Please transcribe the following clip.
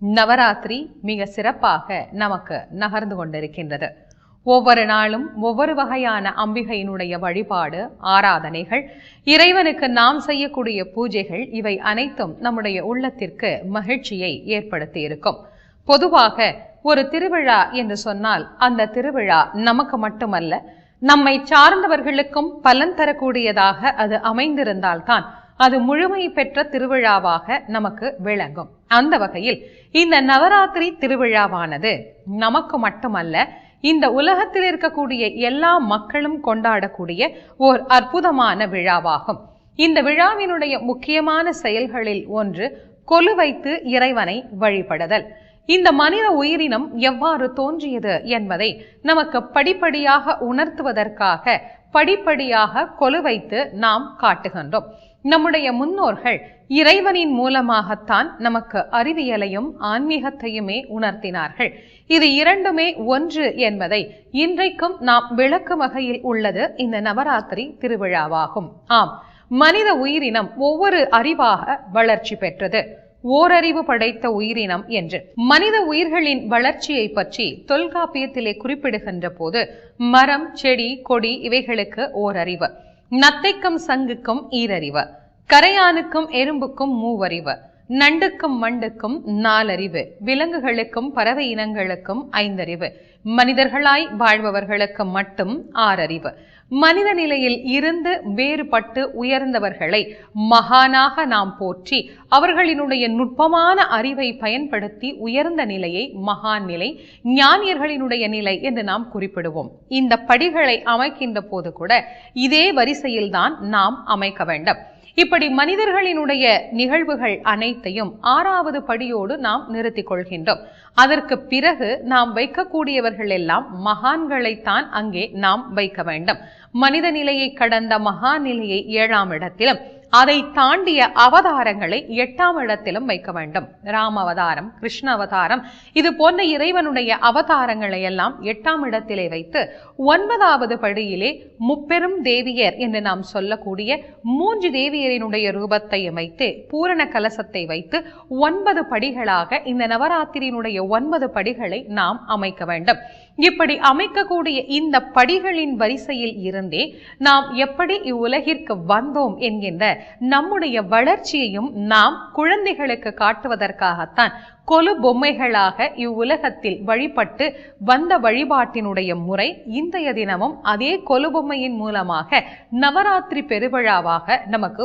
நவராத்திரி மிக சிறப்பாக நமக்கு நகர்ந்து கொண்டிருக்கின்றது. ஒவ்வொரு நாளும் ஒவ்வொரு வகையான அம்பிகையினுடைய வழிபாடு, ஆராதனைகள், இறைவனுக்கு நாம் செய்யக்கூடிய பூஜைகள், இவை அனைத்தும் நம்முடைய உள்ளத்திற்கு மகிழ்ச்சியை ஏற்படுத்தி இருக்கும். பொதுவாக ஒரு திருவிழா என்று சொன்னால் அந்த திருவிழா நமக்கு மட்டுமல்ல, நம்மை சார்ந்தவர்களுக்கும் பலன் தரக்கூடியதாக அது அமைந்திருந்தால்தான் அது முழுமை பெற்ற திருவிழாவாக நமக்கு விளங்கும். அந்த வகையில் இந்த நவராத்திரி திருவிழாவானது நமக்கு மட்டுமல்ல, இந்த உலகத்தில் இருக்கக்கூடிய எல்லா மக்களும் கொண்டாடக்கூடிய ஓர் அற்புதமான விழாவாகும். இந்த விழாவினுடைய முக்கியமான செயல்களில் ஒன்று கொலு வைத்து இறைவனை வழிபடுதல். இந்த மனித உயிரினம் எவ்வாறு தோன்றியது என்பதை நமக்கு படிப்படியாக உணர்த்துவதற்காக படிப்படியாக கொலு வைத்து நாம் காட்டுகின்றோம். நம்முடைய முன்னோர்கள் இறைவனின் மூலமாகத்தான் நமக்கு அறிவியலையும் ஆன்மீகத்தையுமே உணர்த்தினார்கள். இது இரண்டுமே ஒன்று என்பதை இன்றைக்கும் நாம் விளக்கும் வகையில் உள்ளது இந்த நவராத்திரி திருவிழாவாகும். ஆம், மனித உயிரினம் ஒவ்வொரு அறிவாக வளர்ச்சி பெற்றது. ஓரறிவு படைத்த உயிரினம் என்று மனித உயிர்களின் வளர்ச்சியை பற்றி தொல்காப்பியத்திலே குறிப்பிடுகின்ற போது, மரம், செடி, கொடி இவைகளுக்கு ஓரறிவு, நத்தைக்கும் சங்குக்கும் ஈரறிவு, கரையானுக்கும் எறும்புக்கும் மூவறிவு, நண்டுக்கும் மண்டுக்கும் நாலறிவு, விலங்குகளுக்கும் பறவை இனங்களுக்கும் ஐந்தறிவு, மனிதர்களாய் வாழ்பவர்களுக்கு மட்டும் ஆறறிவு. மனித நிலையில் இருந்து வேறுபட்டு உயர்ந்தவர்களை மகானாக நாம் போற்றி அவர்களினுடைய நுட்பமான அறிவை பயன்படுத்தி உயர்ந்த நிலையை மகான் நிலை, ஞானியர்களினுடைய நிலை என்று நாம் குறிப்பிடுவோம். இந்த படிகளை அமைக்கின்ற போது கூட இதே வரிசையில்தான் நாம் அமைக்க வேண்டும். இப்படி மனிதர்களினுடைய நிகழ்வுகள் அனைத்தையும் 6வது படியோடு நாம் நிறுத்திக் கொள்கின்றோம். அதற்கு பிறகு நாம் வைக்கக்கூடியவர்கள் எல்லாம் மகான்களைத்தான் அங்கே நாம் வைக்க வேண்டும். மனித நிலையை கடந்த மகான் நிலையை 7ஆம் இடத்திலும், அதை தாண்டிய அவதாரங்களை 8ஆம் இடத்திலும் வைக்க வேண்டும். ராம அவதாரம், கிருஷ்ண அவதாரம், இது போன்ற இறைவனுடைய அவதாரங்களை எல்லாம் 8ஆம் இடத்திலே வைத்து 9வது படியிலே முப்பெரும் தேவியர் என்று நாம் சொல்லக்கூடிய 3 தேவியரினுடைய ரூபத்தை வைத்து பூரண கலசத்தை வைத்து 9 படிகளாக இந்த நவராத்திரியினுடைய 9 படிகளை நாம் அமைக்க வேண்டும். இப்படி அமைக்கக்கூடிய இந்த படிகளின் வரிசையில் இருந்தே நாம் எப்படி இவ்வுலகிற்கு வந்தோம் என்கின்ற நம்முடைய வளர்ச்சியையும் நாம் குழந்தைகளுக்கு காட்டுவதற்காகத்தான் கொலு பொம்மைகளாக இவ்வுலகத்தில் வழிபட்டு வந்த வழிபாட்டினுடைய முறை இன்றைய தினமும் அதே கொலு பொம்மையின் மூலமாக நவராத்திரி பெருவிழாவாக நமக்கு